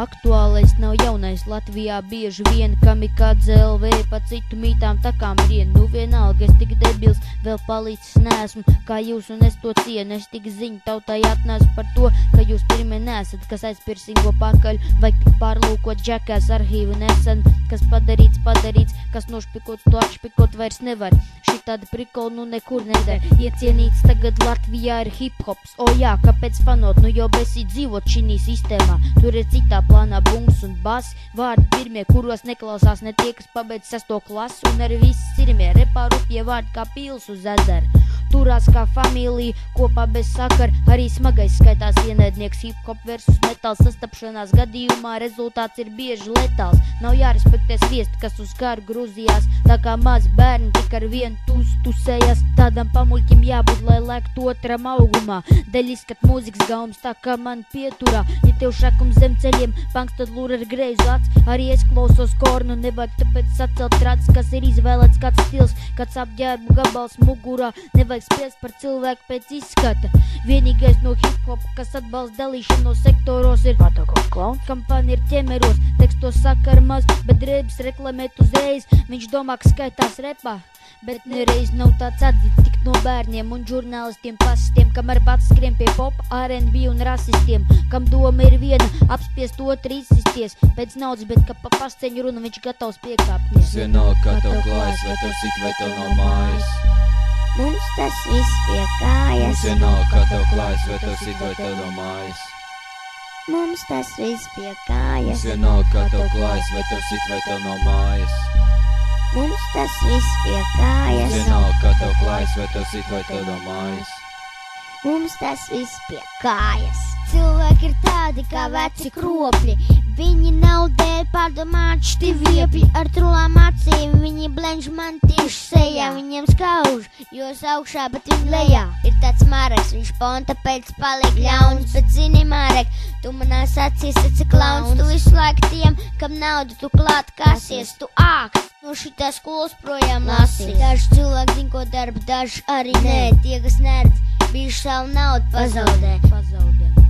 Aktuālais nav jaunais Latvijā bieži vien, kamikādze LV pa citu mītām takām rien. Nu vienalga, es tik debils, vēl palīdzis neesmu, kā jūs un es to cienu. Es tik ziņu tautai atnācu par to, ka jūs pirmie nesat, kas aizpirsingo pakaļ. Vajag tik pārlūkot džekās arhīvu nesen, kas padarīts, kas nošpikots, to atšpikot vairs nevar. Šitādi prikoli nu nekur neder. Iecienīts tagad Latvijā ir hip-hops. O jā, kāpēc fanot, nu jau besī dzīvot šinī sistēmā. Tur ir citā plānā bungas un basi, vārdi pirmie, kuros neklausās ne tie, kas pabeidz 6. klasi, un arī visi sirmie repā rupjie vārdi kā pils uz ezeru. Turās kā familija, kopā bez sakara, arī smagais skaitās ienaidnieks. Hip-hop versus metāls sastapšanās gadījumā rezultāts ir bieži letāls. Nav jārespektē sviesti, kas uz karu grūzījās, tā kā mazi bērni tik ar vienu tusējās. Tādam pamuļķim jābūt, lai lēkt otram augumā. Deļ izskat mūzikas gaums tā kā man pieturā. Ja tev šakums zem ceļiem, panks tad lūr ar greizu acs. Arī es klausos kornu, nevajag tāpēc sacelt trācis, kas ir izvēlēts kāds stils, kāds apģērbu gabals mugurā. Nevajag spriest par cilvēku pēc izskata. Vienīgais no hip-hop, kas atbalsta dalīšanos sektoros, ir Patagoks klauns, kam fani ir ķemeros. Tekstos sakar maz, bet drēbes reklamēt uzreiz. Viņš domā, ka skaitās repā, bet nereiz nav tāds atzīts tik no bērniem un žurnālistiem pasistiem, kamēr pats skrien pie popa, R&B un rasistiem, kam doma ir viena, apspiest otru izsisties pēc naudas, bet ka pa pasceņu runa viņš gatavs piekāpties. Mums vienalga, kā tev klājas, vai tev sit, vai tev nav mājas. Mums tas viss pie kājas. Mums vienalga, kā tev klājas, vai tev sit, vai tev nav mājas. Mums tas viss pie kājas. Mums vienalga, kā tev klājas, vai tev sit, vai tev nav mājas. Mums tas viss pie kājas. Mums vienalga, kā tev klājas, vai tev sit, vai tev nav mājas. Mums tas viss pie kājas. Cilvēki ir tādi kā veci kropļi. Viņi nav dēļ pārdomāti viepļi. Ar trulām acīm viņi blenž man tieši sejā. Viņiem skauž, jo es augšā, bet viņi lejā. Ir tāds Mareks, viņš ponta pēc paliek ļauns. Bet zini, Marek, tu manās acīs esi klauns. Tu visu laiku tiem, kam naudu tu klāt kasies. Tu āks, no šitās skolas projām lasies. Daži cilvēki zin, ko darba, daži arī nē. Tie, kas neredz, bijuši savu naudu pazaudē.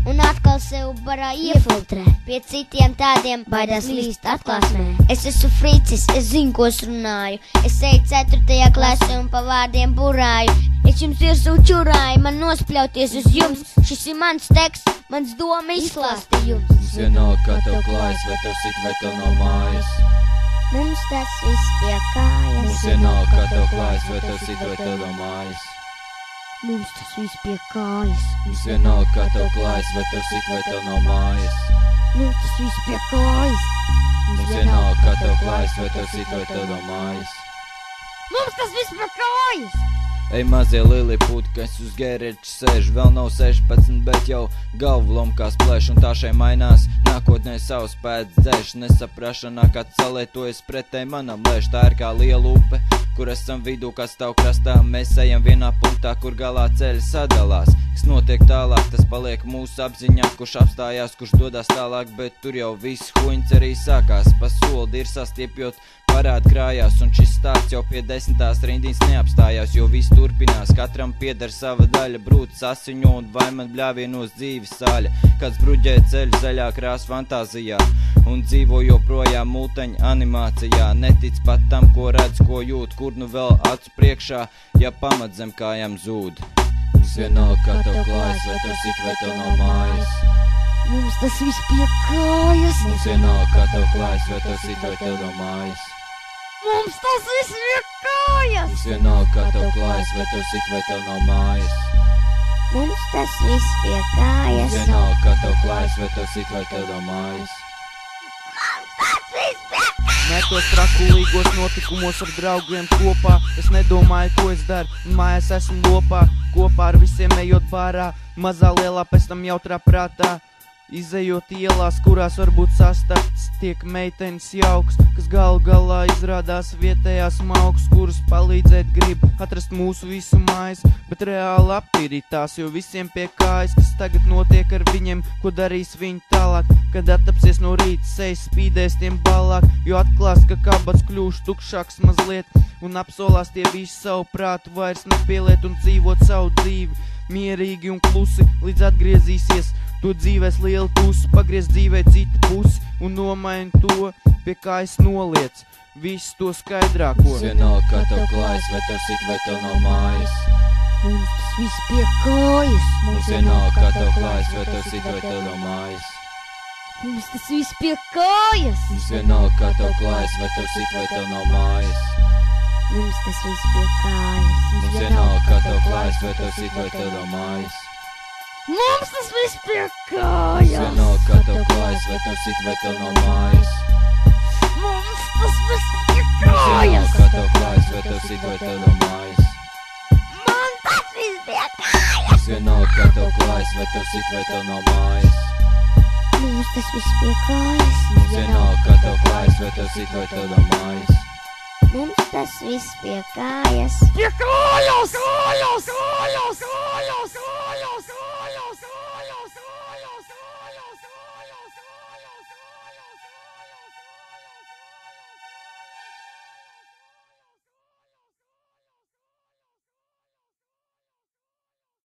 Un atkal sev barā iefiltrē. Pie citiem tādiem baidās līst atklāsmē. Es esmu fricis, es zinu, ko es runāju. Es eju 4. klasē un pa vārdiem burāju. Es jums virsū čurāju, man nospļauties uz jums. Šis ir mans teksts, mans doma izklāstījums. Mums vienalga, kā tev klājas, vai tev sit, vai tev nav mājas. Mums tas viss pie kājas. Mums vienalga, kā tev klājas, vai tev sit, vai tev nav mājas. Mums tas viss pie kājas. Mums vienalga, kā tev klājas, vai tev sit, vai tev nav mājas. Mums tas viss pie kājas. Mums vienalga, kā tev klājas, vai tev sit, vai tev nav mājas. Mums tas viss pie kājas. Ej, mazie lilipūti, kas uz gēreča sēž, vēl nav 16, bet jau galvu lomkās plēš, un tā šai mainās nākotnē savus pēc dzēš. Nesaprašanā, kā salētojas pretēji manam lēš, tā ir kā liela upe, kur esam vidū, kas stāv krastā. Mēs ejam vienā punktā, kur galā ceļi sadalās. Kas notiek tālāk, tas paliek mūsu apziņā, kurš apstājās, kurš dodas tālāk, bet tur jau viss huņts arī sākās. Pa soldi ir sastiepjot parād krājās, un šis stāsts jau pie 10. rindīs neapstājās, jo viss turpinās, katram pieder sava daļa, brūts asiņo un vai man bļāvienos dzīves saļa. Kāds bruģē ceļu zaļā krās fantāzijā, un dzīvo joprojām multeņa animācijā. Netic pat tam, ko redz, ko jūt, kur nu vēl acu priekšā, ja pamat zem kājām zūd. Mums vienalga, kā tev klājas, vai tev sit, vai tev nav mājas. Mums tas viss pie kājas. Mums vienalga, kā tev klājas, vai tev sit, vai tev nav mājas. Mums tas viss pie kājas. Mums vienalga, kā tev klājas, vai tev sit, vai tev nav mājas. Mums tas viss pie kājas. Mums vienalga, kā tev klājas, vai tev sit, vai tev nav mājas. Metos trakulīgos notikumos ar draugiem kopā. Es nedomāju, ko es daru, un mājās esmu lopā. Kopā ar visiem ejot bārā, mazā lielā pēc tam jautrā prātā. Izejot ielās, kurās varbūt sastapts tiek meitenes jauks, kas galu galā izrādās vietējās mauks, kurus palīdzēt grib atrast mūsu visu mājas, bet reāli aptīrīt tās, jo visiem pie kājas, kas tagad notiek ar viņiem, ko darīs viņi tālāk, kad attapsies no rīta, sejas spīdēs tiem balāk, jo atklās, ka kabats kļūš tukšāks mazliet, un apsolās tie visu savu prātu vairs nepieliet un dzīvot savu dzīvi. mierīgi un klusi, līdz atgriezīsies. Tu dzīvēs lielu pusi, pagriez dzīvē citu pusi un nomaini to, pie kā es noliec. Viss to skaidrāko. Mums vienalga, kā tev klājas, vai tev sit, vai tev nav mājas. Mums tas viss pie kājas. Mums vienalga, kā tev klājas, vai tev sit, vai tev nav mājas. Mums tas viss pie kājas. Mums vienalga, kā tev klājas, vai tev sit, vai tev nav mājas. Mums tas viss pie kājas. Mums vienalga, kā tev klājas, vai tev sit, vai tev nav mājas. Mums tas viss pie Mums kājas. vienalga, kā tev klājas, vai tev sit, vai tev nav mājas. Mums tas viss pie Mums vienalga, kājas. kā tev klājas, vai tev sit, vai tev nav mājas. Man tas viss pie kājas. Mums vienalga, kā tev klājas, vai tev sit, vai tev nav mājas. Mums tas viss pie kājas. Mums vienalga, kā tev klājas, vai tev sit, vai tev nav mājas. Mums tas viss pie kājas. Pie kājas!